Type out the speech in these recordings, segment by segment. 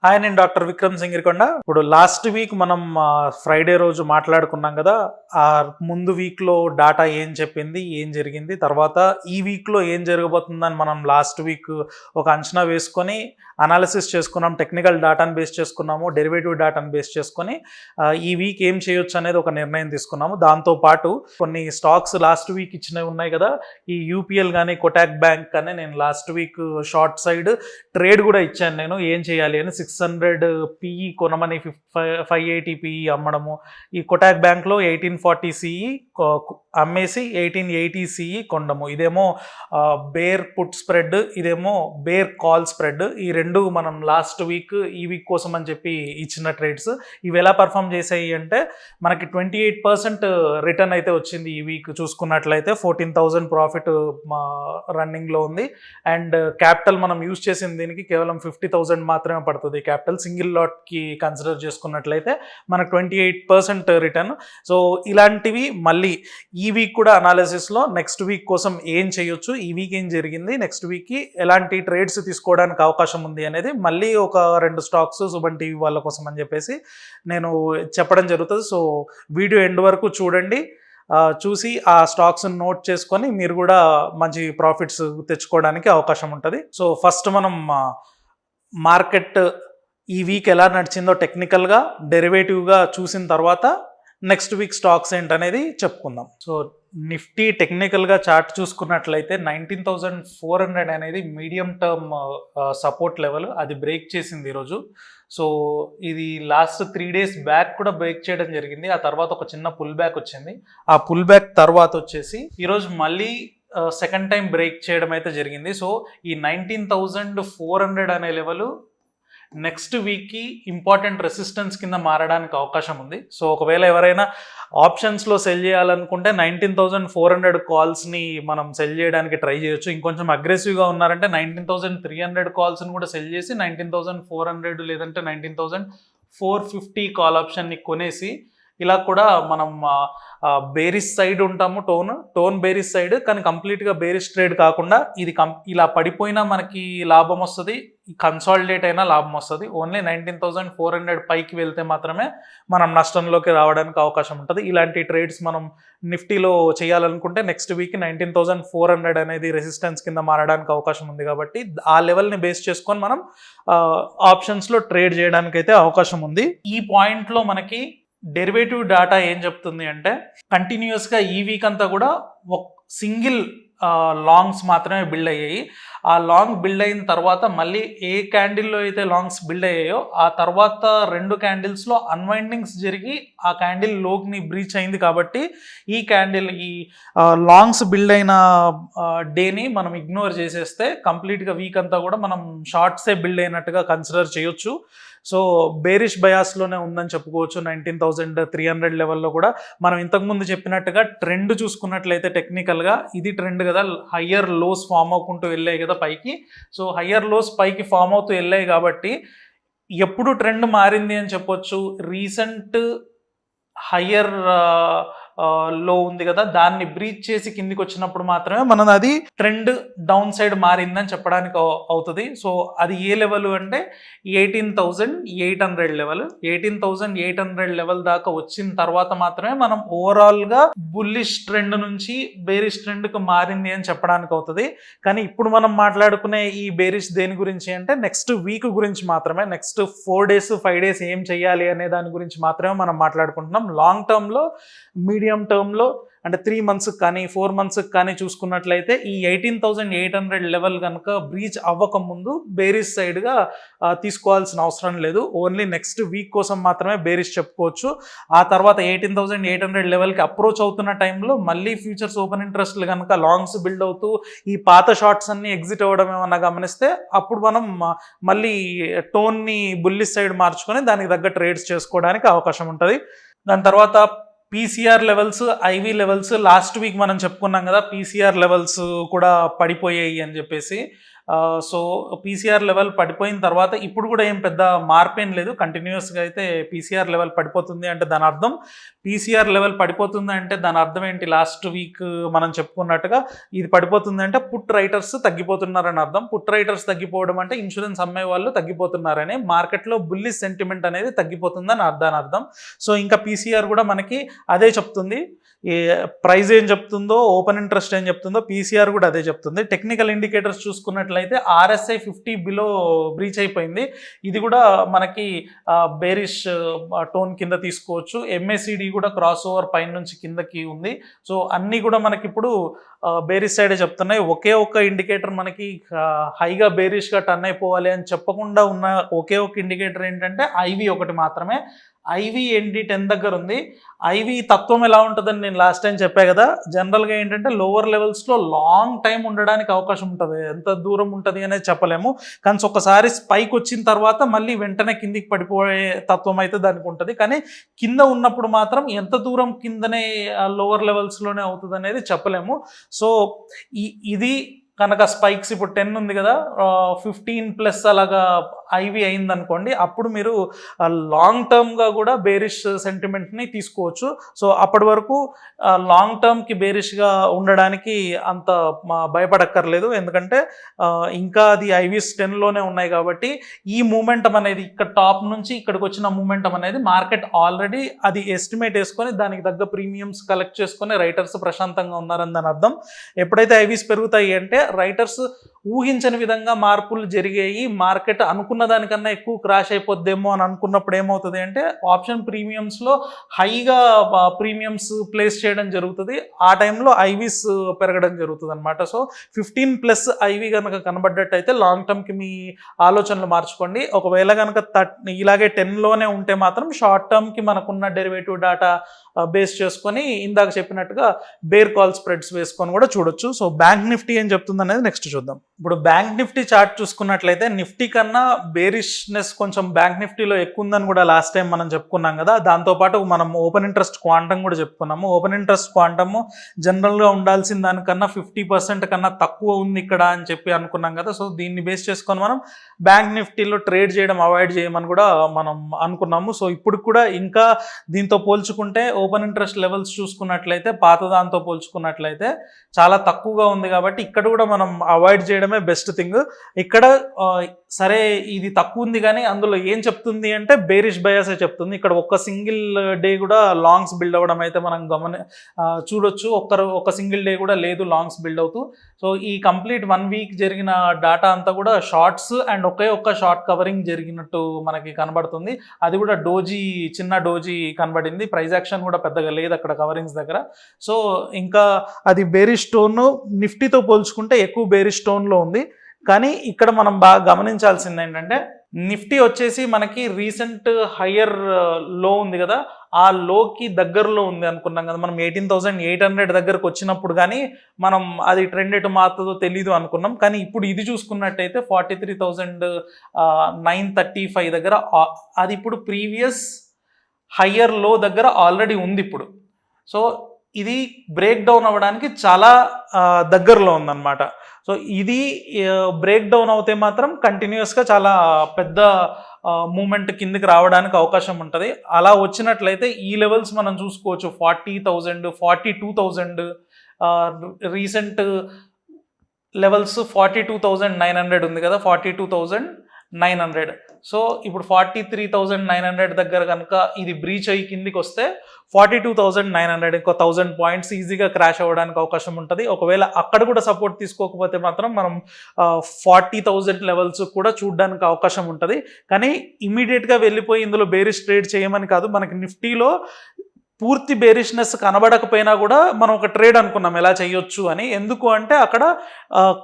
Hi, నేను doctor Vikram Singirikonda. ఇప్పుడు last week మనం ఫ్రైడే రోజు మాట్లాడుకున్నాం కదా. ఆ ముందు వీక్లో డాటా ఏం చెప్పింది, ఏం జరిగింది, తర్వాత ఈ వీక్లో ఏం జరగబోతుందని మనం లాస్ట్ వీక్ ఒక అంచనా వేసుకొని అనాలిసిస్ చేసుకున్నాం. టెక్నికల్ డాటాను బేస్ చేసుకున్నాము, డెరివేటివ్ డాటాను బేస్ చేసుకొని ఈ వీక్ ఏం చేయొచ్చు అనేది ఒక నిర్ణయం తీసుకున్నాము. దాంతోపాటు కొన్ని స్టాక్స్ లాస్ట్ వీక్ ఇచ్చినవి ఉన్నాయి కదా, ఈ యూపీఎల్ కానీ కొటాక్ బ్యాంక్ కానీ నేను last week short side trade కూడా ఇచ్చాను. నేను ఏం చేయాలి అని 600 పిఈ కొనమని 580 పిఈ అమ్మడము, ఈ కొటాక్ బ్యాంక్లో 1840 సిఈ అమ్మేసి 1880 సిఈ కొనడము. ఇదేమో బేర్ పుట్ స్ప్రెడ్, ఇదేమో బేర్ కాల్ స్ప్రెడ్. ఈ రెండు మనం లాస్ట్ వీక్ ఈ వీక్ కోసం అని చెప్పి ఇచ్చిన ట్రేడ్స్. ఇవి ఎలా పర్ఫామ్ చేసాయి అంటే మనకి 28% రిటర్న్ అయితే వచ్చింది. ఈ వీక్ చూసుకున్నట్లయితే 14,000 ప్రాఫిట్ రన్నింగ్లో ఉంది. అండ్ క్యాపిటల్ మనం యూజ్ చేసిన దీనికి కేవలం 50,000 మాత్రమే పడుతుంది. క్యాపిటల్ సింగిల్ లాట్కి కన్సిడర్ చేసుకున్నట్లయితే మనకు 28% రిటర్న్. సో ఇలాంటివి మళ్ళీ ఈ వీక్ కూడా అనాలిసిస్లో నెక్స్ట్ వీక్ కోసం ఏం చేయొచ్చు, ఈ వీక్ ఏం జరిగింది, నెక్స్ట్ వీక్కి ఎలాంటి ట్రేడ్స్ తీసుకోవడానికి అవకాశం ఉంది అనేది మళ్ళీ ఒక 2 స్టాక్స్ సుమన్ టీవీ వాళ్ళ కోసం అని చెప్పేసి నేను చెప్పడం జరుగుతుంది. సో వీడియో ఎండ్ వరకు చూడండి. చూసి ఆ స్టాక్స్ నోట్ చేసుకొని మీరు కూడా మంచి ప్రాఫిట్స్ తెచ్చుకోవడానికి అవకాశం ఉంటుంది. సో ఫస్ట్ మనం మార్కెట్ ఈ వీక్ ఎలా నడిచిందో టెక్నికల్గా, డెరివేటివ్గా చూసిన తర్వాత నెక్స్ట్ వీక్ స్టాక్స్ ఏంటనేది చెప్పుకుందాం. సో నిఫ్టీ టెక్నికల్గా చార్ట్ చూసుకున్నట్లయితే 19,400 అనేది మీడియం టర్మ్ సపోర్ట్ లెవెల్, అది బ్రేక్ చేసింది ఈరోజు. సో ఇది లాస్ట్ 3 days బ్యాక్ కూడా బ్రేక్ చేయడం జరిగింది. ఆ తర్వాత ఒక చిన్న పుల్ బ్యాక్ వచ్చింది. ఆ పుల్ బ్యాక్ తర్వాత వచ్చేసి ఈరోజు మళ్ళీ సెకండ్ టైం బ్రేక్ చేయడం అయితే జరిగింది. సో ఈ 19,400 అనే లెవెల్ నెక్స్ట్ వీక్కి ఇంపార్టెంట్ రెసిస్టెన్స్ కింద మారడానికి అవకాశం ఉంది. సో ఒకవేళ ఎవరైనా ఆప్షన్స్లో సెల్ చేయాలనుకుంటే 19,400 కాల్స్ని మనం సెల్ చేయడానికి ట్రై చేయొచ్చు. ఇంకొంచెం అగ్రెసివ్గా ఉన్నారంటే 19,300 కాల్స్ని కూడా సెల్ చేసి 19,400 లేదంటే 19,450 కాల్ ఆప్షన్ని కొనేసి ఇలా కూడా మనం బేరిష్ సైడ్ ఉంటాము, టోన్ బేరిష్ సైడ్, కానీ కంప్లీట్గా బేరిష్ ట్రేడ్ కాకుండా ఇది ఇలా పడిపోయినా మనకి లాభం వస్తుంది, కన్సాలిడేట్ అయినా లాభం వస్తుంది. ఓన్లీ 19,400 పైకి వెళ్తే మాత్రమే మనం నష్టంలోకి రావడానికి అవకాశం ఉంటుంది. ఇలాంటి ట్రేడ్స్ మనం నిఫ్టీలో చేయాలనుకుంటే నెక్స్ట్ వీక్ 19,400 అనేది రెసిస్టెన్స్ కింద మారడానికి అవకాశం ఉంది. కాబట్టి ఆ లెవెల్ని బేస్ చేసుకొని మనం ఆప్షన్స్లో ట్రేడ్ చేయడానికి అయితే అవకాశం ఉంది. ఈ పాయింట్లో మనకి డెరివేటివ్ డాటా ఏం చెప్తుంది అంటే కంటిన్యూస్గా ఈ వీక్ అంతా కూడా ఒక సింగిల్ లాంగ్స్ మాత్రమే బిల్డ్ అయ్యాయి. ఆ లాంగ్ బిల్డ్ అయిన తర్వాత మళ్ళీ ఏ క్యాండిల్లో అయితే లాంగ్స్ బిల్డ్ అయ్యాయో ఆ తర్వాత 2 క్యాండిల్స్లో అన్వైండింగ్స్ జరిగి ఆ క్యాండిల్ లోకి బ్రీచ్ అయింది. కాబట్టి ఈ క్యాండిల్ ఈ లాంగ్స్ బిల్డ్ అయిన డేని మనం ఇగ్నోర్ చేసేస్తే కంప్లీట్గా వీక్ అంతా కూడా మనం షార్ట్సే బిల్డ్ అయినట్టుగా కన్సిడర్ చేయొచ్చు. సో బేరిష్ బయాస్లోనే ఉందని చెప్పుకోవచ్చు. 19,300 లెవెల్లో కూడా మనం ఇంతకుముందు చెప్పినట్టుగా ట్రెండ్ చూసుకున్నట్లయితే టెక్నికల్గా ఇది ట్రెండ్ కదా, హయ్యర్ లోస్ ఫామ్ అవ్వకుంటూ వెళ్ళాయి కదా పైకి. సో హయ్యర్ లోస్ పైకి ఫామ్ అవుతూ వెళ్ళాయి కాబట్టి ఎప్పుడు ట్రెండ్ మారింది అని చెప్పొచ్చు. రీసెంట్ హయ్యర్ లో ఉంది కదా, దాన్ని బ్రీచ్ చేసి కిందికి వచ్చినప్పుడు మాత్రమే మనం అది ట్రెండ్ డౌన్ సైడ్ మారిందని చెప్పడానికి అవుతుంది. సో అది ఏ లెవెల్ అంటే 18,800 లెవెల్. 18,800 లెవెల్ దాకా వచ్చిన తర్వాత మాత్రమే మనం ఓవరాల్గా బుల్లిష్ ట్రెండ్ నుంచి బేరిష్ ట్రెండ్కి మారింది అని చెప్పడానికి అవుతుంది. కానీ ఇప్పుడు మనం మాట్లాడుకునే ఈ బేరిష్ దేని గురించి అంటే నెక్స్ట్ వీక్ గురించి మాత్రమే. నెక్స్ట్ 4 days 5 days ఏం చెయ్యాలి అనే దాని గురించి మాత్రమే మనం మాట్లాడుకుంటున్నాం. లాంగ్ టర్మ్లో, మీడియం టర్మ్లో అంటే 3 months కానీ 4 months కానీ చూసుకున్నట్లయితే ఈ 18,800 లెవెల్ కనుక బ్రీచ్ అవ్వకముందు బేరిష్ సైడ్గా తీసుకోవాల్సిన అవసరం లేదు. ఓన్లీ నెక్స్ట్ వీక్ కోసం మాత్రమే బేరిష్ చెప్పుకోవచ్చు. ఆ తర్వాత 18,800 లెవెల్కి అప్రోచ్ అవుతున్న టైంలో మళ్ళీ ఫ్యూచర్స్ ఓపెన్ ఇంట్రెస్ట్లు కనుక లాంగ్స్ బిల్డ్ అవుతూ ఈ పాత షార్ట్స్ అన్ని ఎగ్జిట్ అవ్వడం ఏమన్నా గమనిస్తే అప్పుడు మనం మళ్ళీ టోన్ని బుల్లిష్ సైడ్ మార్చుకొని దానికి తగ్గ ట్రేడ్స్ చేసుకోవడానికి అవకాశం ఉంటుంది. దాని తర్వాత PCR levels, ivy levels last week మనం చెప్పుకున్నాం కదా, పీసీఆర్ లెవెల్స్ కూడా పడిపోయాయి అని చెప్పేసి. సో పీసీఆర్ లెవెల్ పడిపోయిన తర్వాత ఇప్పుడు కూడా ఏం పెద్ద మార్పు ఏం లేదు, కంటిన్యూస్గా అయితే పీసీఆర్ లెవెల్ పడిపోతుంది అంటే దాని అర్థం పీసీఆర్ లెవెల్ పడిపోతుంది అంటే దాని అర్థం ఏంటి, లాస్ట్ వీక్ మనం చెప్పుకున్నట్టుగా ఇది పడిపోతుంది అంటే పుట్ రైటర్స్ తగ్గిపోతున్నారని అర్థం. పుట్ రైటర్స్ తగ్గిపోవడం అంటే ఇన్సూరెన్స్ అమ్మే వాళ్ళు తగ్గిపోతున్నారని, మార్కెట్లో బుల్లిష్ సెంటిమెంట్ అనేది తగ్గిపోతుందని దాని అర్థం. సో ఇంకా పీసీఆర్ కూడా మనకి అదే చెప్తుంది, ఈ ప్రైస్ ఏం చెప్తుందో ఓపెన్ ఇంట్రెస్ట్ ఏం చెప్తుందో పీసీఆర్ కూడా అదే చెప్తుంది. టెక్నికల్ ఇండికేటర్స్ చూసుకున్నట్లయితే RSI 50 బిలో బ్రీచ్ అయిపోయింది, ఇది కూడా మనకి బేరిష్ టోన్ కింద తీసుకోవచ్చు. MACD కూడా క్రాస్ ఓవర్ పైన నుంచి కిందకి ఉంది. సో అన్నీ కూడా మనకి ఇప్పుడు బేరిష్ సైడే చెప్తున్నాయి. ఒకే ఒక్క ఇండికేటర్ మనకి హైగా బేరిష్గా టర్న్ అయిపోవాలి అని చెప్పకుండా ఉన్న ఒకే ఒక ఇండికేటర్ ఏంటంటే IV ఒకటి మాత్రమే. IV ND10 దగ్గర ఉంది. IV తత్వం ఎలా ఉంటుందని నేను లాస్ట్ టైం చెప్పా కదా, జనరల్గా ఏంటంటే లోవర్ లెవెల్స్లో లాంగ్ టైం ఉండడానికి అవకాశం ఉంటుంది, ఎంత దూరం ఉంటుంది అనేది చెప్పలేము. కానీ ఒకసారి స్పైక్ వచ్చిన తర్వాత మళ్ళీ వెంటనే కిందికి పడిపోయే తత్వం అయితే దానికి ఉంటుంది. కానీ కింద ఉన్నప్పుడు మాత్రం ఎంత దూరం కిందనే లోవర్ లెవెల్స్లోనే అవుతుంది అనేది చెప్పలేము. సో ఇది కనుక స్పైక్స్ ఇప్పుడు 10 ఉంది కదా, 15+ అలాగా IV అయిందనుకోండి, అప్పుడు మీరు లాంగ్ టర్మ్గా కూడా బేరిష్ సెంటిమెంట్ని తీసుకోవచ్చు. సో అప్పటి వరకు లాంగ్ టర్మ్కి బేరిష్గా ఉండడానికి అంత భయపడక్కర్లేదు, ఎందుకంటే ఇంకా అది IVs 10లోనే ఉన్నాయి కాబట్టి ఈ మూమెంటం అనేది ఇక్కడ టాప్ నుంచి ఇక్కడికి వచ్చిన మూమెంటం అనేది మార్కెట్ ఆల్రెడీ అది ఎస్టిమేట్ వేసుకొని దానికి తగ్గ ప్రీమియమ్స్ కలెక్ట్ చేసుకొని రైటర్స్ ప్రశాంతంగా ఉన్నారని దాని అర్థం. ఎప్పుడైతే IVs పెరుగుతాయి అంటే రైటర్స్ ఊహించని విధంగా మార్పులు జరిగాయి, మార్కెట్ అనుకున్న దానికన్నా ఎక్కువ క్రాష్ అయిపోద్దేమో అని అనుకున్నప్పుడు ఏమవుతుంది అంటే ఆప్షన్ ప్రీమియమ్స్లో హైగా ప్రీమియమ్స్ ప్లేస్ చేయడం జరుగుతుంది, ఆ టైంలో IVs పెరగడం జరుగుతుంది అనమాట. సో 15+ IV కనుక కనబడ్డట్టయితే లాంగ్ టర్మ్కి మీ ఆలోచనలు మార్చుకోండి. ఒకవేళ కనుక ఇలాగే 10లోనే ఉంటే మాత్రం షార్ట్ టర్మ్కి మనకున్న డెరివేటివ్ డాటా బేస్ చేసుకొని ఇందాక చెప్పినట్టుగా బేర్ కాల్ స్ప్రెడ్స్ వేసుకొని కూడా చూడొచ్చు. సో బ్యాంక్ నిఫ్టీ ఏం చెప్తుంది అనేది నెక్స్ట్ చూద్దాం. ఇప్పుడు బ్యాంక్ నిఫ్టీ చార్ట్ చూసుకున్నట్లయితే నిఫ్టీ కన్నా బేరిష్నెస్ కొంచెం బ్యాంక్ నిఫ్టీలో ఎక్కువ ఉందని కూడా లాస్ట్ టైం మనం చెప్పుకున్నాం కదా. దాంతోపాటు మనం ఓపెన్ ఇంట్రెస్ట్ క్వాంటమ్ కూడా చెప్పుకున్నాము. ఓపెన్ ఇంట్రెస్ట్ క్వాంటమ్ జనరల్గా ఉండాల్సిన దానికన్నా 50% కన్నా తక్కువ ఉంది ఇక్కడ అని చెప్పి అనుకున్నాం కదా. సో దీన్ని బేస్ చేసుకొని మనం బ్యాంక్ నిఫ్టీలో ట్రేడ్ చేయడం అవాయిడ్ చేయమని కూడా మనం అనుకున్నాము. సో ఇప్పుడు కూడా ఇంకా దీంతో పోల్చుకుంటే ఓపెన్ ఇంట్రెస్ట్ లెవెల్స్ చూసుకున్నట్లయితే పాత దాంతో పోల్చుకున్నట్లయితే చాలా తక్కువగా ఉంది కాబట్టి ఇక్కడ కూడా మనం అవాయిడ్ చేయడమే బెస్ట్ థింగ్. ఇక్కడ సరే ఇది తక్కువ ఉంది కానీ అందులో ఏం చెప్తుంది అంటే బేరిష్ బయాసే చెప్తుంది. ఇక్కడ ఒక సింగిల్ డే కూడా లాంగ్స్ బిల్డ్ అవ్వడం అయితే మనం చూడొచ్చు. ఒక సింగిల్ డే కూడా లేదు లాంగ్స్ బిల్డ్ అవుతూ. సో ఈ కంప్లీట్ 1 వీక్ జరిగిన డాటా అంతా కూడా షార్ట్స్ అండ్ ఒకే ఒక్క షార్ట్ కవరింగ్ జరిగినట్టు మనకి కనబడుతుంది. అది కూడా చిన్న డోజీ కనబడింది, ప్రైస్ యాక్షన్ కూడా పెద్దగా లేదు అక్కడ కవరింగ్స్ దగ్గర. సో ఇంకా అది బేరిష్ టోన్ నిఫ్టీతో పోల్చుకుంటే ఎక్కువ బేరిష్ టోన్లో ఉంది. కానీ ఇక్కడ మనం బాగా గమనించాల్సింది ఏంటంటే నిఫ్టీ వచ్చేసి మనకి రీసెంట్ హయ్యర్ లో ఉంది కదా, ఆ లోకి దగ్గరలో ఉంది అనుకున్నాం కదా మనం. 18,800 దగ్గరకు వచ్చినప్పుడు కానీ మనం అది ట్రెండ్ ఎటు మారుతుందో తెలీదు అనుకున్నాం. కానీ ఇప్పుడు ఇది చూసుకున్నట్టయితే 43,935 దగ్గర అది ఇప్పుడు ప్రీవియస్ హయ్యర్ లో దగ్గర ఆల్రెడీ ఉంది ఇప్పుడు. సో ఇది బ్రేక్ డౌన్ అవ్వడానికి చాలా దగ్గరలో ఉందన్నమాట. సో ఇది బ్రేక్ డౌన్ అవుతే మాత్రం కంటిన్యూస్గా చాలా పెద్ద మూమెంట్ కిందికి రావడానికి అవకాశం ఉంటుంది. అలా వచ్చినట్లయితే ఈ లెవెల్స్ మనం చూసుకోవచ్చు, 40,000, 42,000 రీసెంట్ లెవెల్స్ 42,900 ఉంది కదా, 42,900. సో ఇప్పుడు 43,900 దగ్గర కనుక ఇది బ్రీచ్ అయ్యి కిందికి వస్తే 42,900 ఇంకో 1000 పాయింట్స్ ఈజీగా క్రాష్ అవ్వడానికి అవకాశం ఉంటుంది. ఒకవేళ అక్కడ కూడా సపోర్ట్ తీసుకోకపోతే మాత్రం మనం 40,000 లెవెల్స్ కూడా చూడడానికి అవకాశం ఉంటుంది. కానీ ఇమీడియట్గా వెళ్ళిపోయి ఇందులో బేరిష్ ట్రేడ్ చేయమని కాదు, మనకి నిఫ్టీలో పూర్తి బేరిష్నెస్ కనబడకపోయినా కూడా మనం ఒక ట్రేడ్ అనుకున్నాం ఎలా చేయొచ్చు అని. ఎందుకు అంటే అక్కడ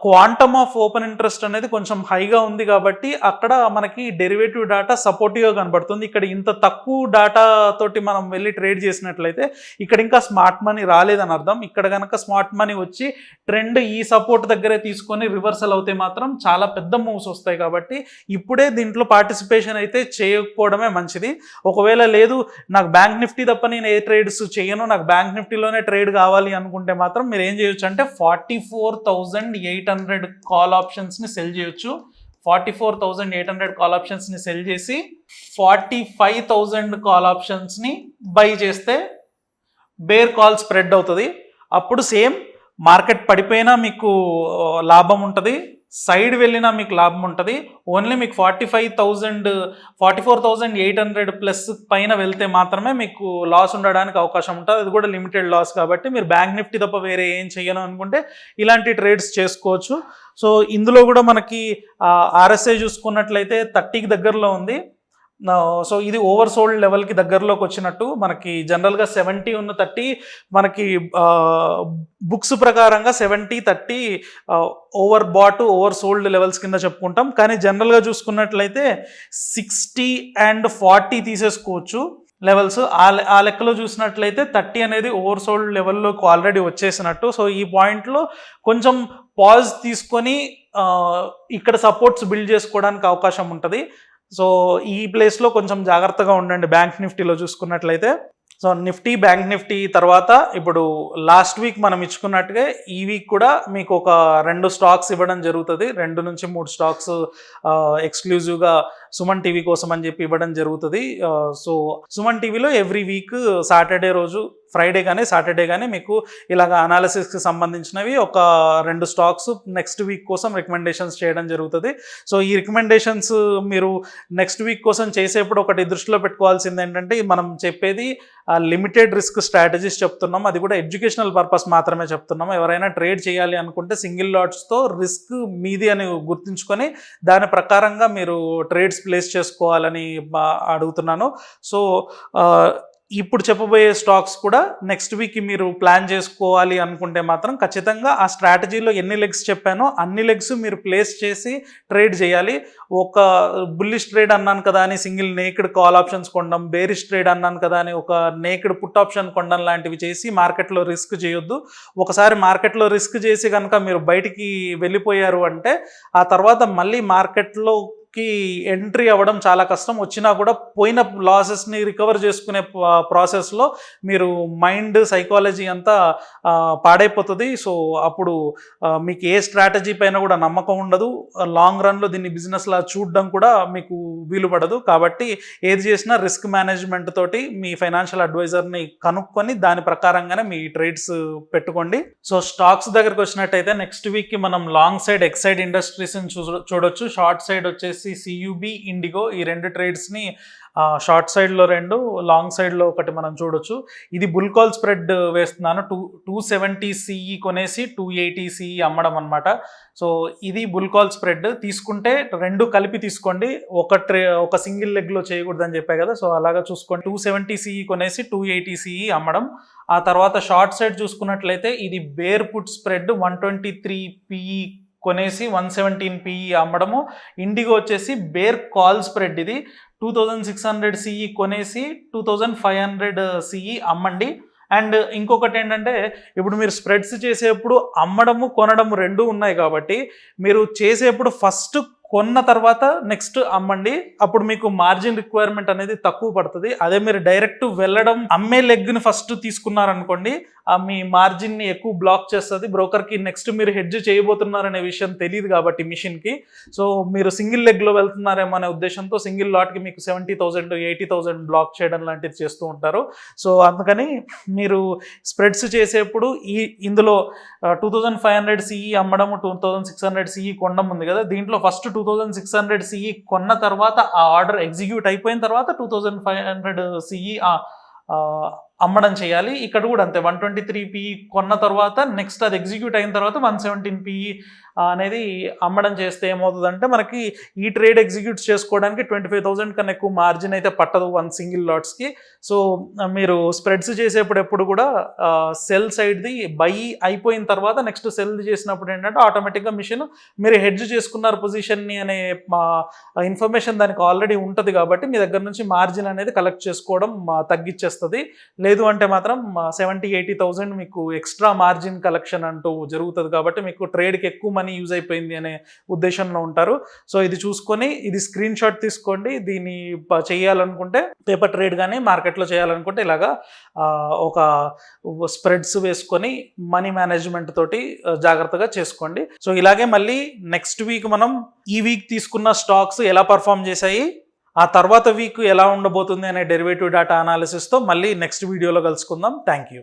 క్వాంటమ్ ఆఫ్ ఓపెన్ ఇంట్రెస్ట్ అనేది కొంచెం హైగా ఉంది కాబట్టి అక్కడ మనకి డెరివేటివ్ డాటా సపోర్టివ్గా కనబడుతుంది. ఇక్కడ ఇంత తక్కువ డాటా తోటి మనం వెళ్ళి ట్రేడ్ చేసినట్లయితే ఇక్కడ ఇంకా స్మార్ట్ మనీ రాలేదని అర్థం. ఇక్కడ కనుక స్మార్ట్ మనీ వచ్చి ట్రెండ్ ఈ సపోర్ట్ దగ్గరే తీసుకొని రివర్సల్ అవుతే మాత్రం చాలా పెద్ద మూవ్స్ వస్తాయి. కాబట్టి ఇప్పుడే దీంట్లో పార్టిసిపేషన్ అయితే చేయకపోవడమే మంచిది. ఒకవేళ లేదు నాకు బ్యాంక్ నిఫ్టీ తప్ప నేను ఏ ట్రేడ్స్ చేయను, నాకు బ్యాంక్ నిఫ్టీలోనే ట్రేడ్ కావాలి అనుకుంటే మాత్రం మీరు ఏం చేయొచ్చు అంటే 44,800 కాల్ ఆప్షన్స్ని సెల్ చేయొచ్చు. 44,800 కాల్ ఆప్షన్స్ని సెల్ చేసి 45,000 కాల్ ఆప్షన్స్ని బై చేస్తే బేర్ కాల్ స్ప్రెడ్ అవుతుంది. అప్పుడు సేమ్ మార్కెట్ పడిపోయినా మీకు లాభం ఉంటుంది, సైడ్ వెళ్ళినా మీకు లాభం ఉంటుంది. ఓన్లీ మీకు 44,800 ప్లస్ పైన వెళ్తే మాత్రమే మీకు లాస్ ఉండడానికి అవకాశం ఉంటుంది. అది కూడా లిమిటెడ్ లాస్ కాబట్టి మీరు బ్యాంక్ నిఫ్టీ తప్ప వేరే ఏం చేయను అనుకుంటే ఇలాంటి ట్రేడ్స్ చేసుకోవచ్చు. సో ఇందులో కూడా మనకి RSI చూసుకున్నట్లయితే 30కి దగ్గరలో ఉంది. సో ఇది ఓవర్ సోల్డ్ లెవెల్కి దగ్గరలోకి వచ్చినట్టు. మనకి జనరల్గా 70 ఉన్న 30 మనకి బుక్స్ ప్రకారంగా 70-30 over bat over sold levels కింద చెప్పుకుంటాం. కానీ జనరల్గా చూసుకున్నట్లయితే 60 and 40 తీసేసుకోవచ్చు లెవెల్స్. ఆ లెక్కలో చూసినట్లయితే 30 అనేది ఓవర్ సోల్డ్ లెవెల్లోకి ఆల్రెడీ వచ్చేసినట్టు. సో ఈ పాయింట్లో కొంచెం పాజ్ తీసుకొని ఇక్కడ సపోర్ట్స్ బిల్డ్ చేసుకోవడానికి అవకాశం ఉంటుంది. సో ఈ ప్లేస్లో కొంచెం జాగ్రత్తగా ఉండండి బ్యాంక్ నిఫ్టీలో చూసుకున్నట్లయితే. సో నిఫ్టీ, బ్యాంక్ నిఫ్టీ తర్వాత ఇప్పుడు లాస్ట్ వీక్ మనం ఇచ్చుకున్నట్టుగా ఈ వీక్ కూడా మీకు ఒక 2 స్టాక్స్ ఇవ్వడం జరుగుతుంది. 2 నుంచి 3 స్టాక్స్ ఎక్స్క్లూజివ్గా సుమన్ టీవీ కోసం అని చెప్పి ఇవ్వడం జరుగుతుంది. సో సుమన్ టీవీలో ఎవ్రీ వీక్ సాటర్డే రోజు, ఫ్రైడే కానీ సాటర్డే కానీ మీకు ఇలాగ అనాలిసిస్కి సంబంధించినవి ఒక 2 స్టాక్స్ నెక్స్ట్ వీక్ కోసం రికమెండేషన్స్ చేయడం జరుగుతుంది. సో ఈ రికమెండేషన్స్ మీరు నెక్స్ట్ వీక్ కోసం చేసేప్పుడు ఒకటి దృష్టిలో పెట్టుకోవాల్సింది ఏంటంటే, మనం చెప్పేది లిమిటెడ్ రిస్క్ స్ట్రాటజీస్ చెప్తున్నాం, అది కూడా ఎడ్యుకేషనల్ పర్పస్ మాత్రమే చెప్తున్నాం. ఎవరైనా ట్రేడ్ చేయాలి అనుకుంటే సింగిల్ లాట్స్తో రిస్క్ మీది అని గుర్తుంచుకొని దాని ప్రకారంగా మీరు ట్రేడ్స్ ప్లేస్ చేసుకోవాలని అడుగుతున్నాను. సో ఇప్పుడు చెప్పబోయే స్టాక్స్ కూడా నెక్స్ట్ వీక్ మీరు ప్లాన్ చేసుకోవాలి అనుకుంటే మాత్రం ఖచ్చితంగా ఆ స్ట్రాటజీలో ఎన్ని లెగ్స్ చెప్పానో అన్ని లెగ్స్ మీరు ప్లేస్ చేసి ట్రేడ్ చేయాలి. ఒక బుల్లిష్ ట్రేడ్ అన్నాను కదా అని సింగిల్ నేకెడ్ కాల్ ఆప్షన్స్ కొనడం, బేరిష్ ట్రేడ్ అన్నాను కదా అని ఒక నేకెడ్ పుట్ ఆప్షన్ కొనడం లాంటివి చేసి మార్కెట్లో రిస్క్ చేయొద్దు. ఒకసారి మార్కెట్లో రిస్క్ చేసి కనుక మీరు బయటికి వెళ్ళిపోయారు అంటే ఆ తర్వాత మళ్ళీ మార్కెట్లో ఎంట్రీ అవ్వడం చాలా కష్టం. వచ్చినా కూడా పోయిన లాసెస్ని రికవర్ చేసుకునే ప్రాసెస్లో మీరు మైండ్ సైకాలజీ అంతా పాడైపోతుంది. సో అప్పుడు మీకు ఏ స్ట్రాటజీ పైన కూడా నమ్మకం ఉండదు. లాంగ్ రన్లో దీన్ని బిజినెస్లా చూడడం కూడా మీకు వీలు పడదు. కాబట్టి ఏది చేసినా రిస్క్ మేనేజ్మెంట్ తోటి మీ ఫైనాన్షియల్ అడ్వైజర్ని కనుక్కొని దాని ప్రకారంగానే మీ ట్రేడ్స్ పెట్టుకోండి. సో స్టాక్స్ దగ్గరకు వచ్చినట్టయితే నెక్స్ట్ వీక్కి మనం లాంగ్ సైడ్ ఎక్సైడ్ ఇండస్ట్రీస్ని చూడొచ్చు. షార్ట్ సైడ్ వచ్చేసి CUB, ఇండిగో, ఈ 2 ట్రేడ్స్ని షార్ట్ సైడ్లో 2, లాంగ్ సైడ్లో ఒకటి మనం చూడొచ్చు. ఇది బుల్ కాల్ స్ప్రెడ్ వేస్తున్నాను. 270 CE కొనేసి 280 CE అమ్మడం అనమాట. సో ఇది బుల్ కాల్ స్ప్రెడ్. తీసుకుంటే 2 కలిపి తీసుకోండి, ఒక సింగిల్ లెగ్లో చేయకూడదని చెప్పా కదా. సో అలాగా చూసుకోండి. 270 CE కొనేసి 280 CE అమ్మడం. ఆ తర్వాత షార్ట్ సైడ్ చూసుకున్నట్లయితే ఇది బేర్ పుట్ స్ప్రెడ్ 123 PE కొనేసి 117 PE అమ్మడము. ఇండిగో వచ్చేసి బేర్ కాల్ స్ప్రెడ్, ఇది 2600 CE కొనేసి 2500 CE అమ్మండి. అండ్ ఇంకొకటి ఏంటంటే, ఇప్పుడు మీరు స్ప్రెడ్స్ చేసేప్పుడు అమ్మడము కొనడము 2 ఉన్నాయి కాబట్టి మీరు చేసేప్పుడు ఫస్ట్ కొన్న తర్వాత నెక్స్ట్ అమ్మండి. అప్పుడు మీకు మార్జిన్ రిక్వైర్మెంట్ అనేది తక్కువ పడుతుంది. అదే మీరు డైరెక్ట్ వెళ్ళడం అమ్మే లెగ్ని ఫస్ట్ తీసుకున్నారనుకోండి, మీ మార్జిన్ని ఎక్కువ బ్లాక్ చేస్తుంది. బ్రోకర్కి నెక్స్ట్ మీరు హెడ్జ్ చేయబోతున్నారనే విషయం తెలియదు కాబట్టి మిషన్కి. సో మీరు సింగిల్ లెగ్లో వెళ్తున్నారేమో అనే ఉద్దేశంతో సింగిల్ లాట్కి మీకు 70,000 80,000 బ్లాక్ చేయడం లాంటిది చేస్తూ ఉంటారు. సో అందుకని మీరు స్ప్రెడ్స్ చేసేప్పుడు ఇందులో 2500 CE అమ్మడం, 2600 CE కొనడం ఉంది కదా, దీంట్లో ఫస్ట్ 2600 CE కొన్న తర్వాత ఆ ఆర్డర్ ఎగ్జిక్యూట్ అయిపోయిన తర్వాత 2500 CE అమ్మడం చేయాలి. ఇక్కడ కూడా అంతే, 123 PE కొన్న తర్వాత నెక్స్ట్ అది ఎగ్జిక్యూట్ అయిన తర్వాత 117 PE అనేది అమ్మడం చేస్తే ఏమవుతుందంటే, మనకి ఈ ట్రేడ్ ఎగ్జిక్యూట్ చేసుకోవడానికి 25,000 కన్నా ఎక్కువ మార్జిన్ అయితే పట్టదు 1 సింగిల్ లాట్స్కి. సో మీరు స్ప్రెడ్స్ చేసేప్పుడు ఎప్పుడు కూడా సెల్ సైడ్ది బై అయిపోయిన తర్వాత నెక్స్ట్ సెల్ చేసినప్పుడు ఏంటంటే ఆటోమేటిక్గా మిషన్ మీరు హెడ్జ్ చేసుకున్నారు పొజిషన్ని అనే ఇన్ఫర్మేషన్ దానికి ఆల్రెడీ ఉంటుంది కాబట్టి మీ దగ్గర నుంచి మార్జిన్ అనేది కలెక్ట్ చేసుకోవడం తగ్గించేస్తుంది. లేదు లేదు అంటే మాత్రం 70-80,000 మీకు ఎక్స్ట్రా మార్జిన్ కలెక్షన్ అంటూ జరుగుతుంది. కాబట్టి మీకు ట్రేడ్కి ఎక్కువ మనీ యూజ్ అయిపోయింది అనే ఉద్దేశంలో ఉంటారు. సో ఇది చూసుకొని ఇది స్క్రీన్ షాట్ తీసుకోండి. దీన్ని చేయాలనుకుంటే పేపర్ ట్రేడ్ కానీ మార్కెట్లో చేయాలనుకుంటే ఇలాగా ఒక స్ప్రెడ్స్ వేసుకొని మనీ మేనేజ్మెంట్ తోటి జాగ్రత్తగా చేసుకోండి. సో ఇలాగే మళ్ళీ నెక్స్ట్ వీక్ మనం ఈ వీక్ తీసుకున్న స్టాక్స్ ఎలా పర్ఫామ్ చేశాయి, ఆ తర్వాత వీక్ ఎలా ఉండబోతుంది అనే డెరివేటివ్ డేటా అనాలిసిస్తో మళ్ళీ నెక్స్ట్ వీడియోలో కలుసుకుందాం. Thank you.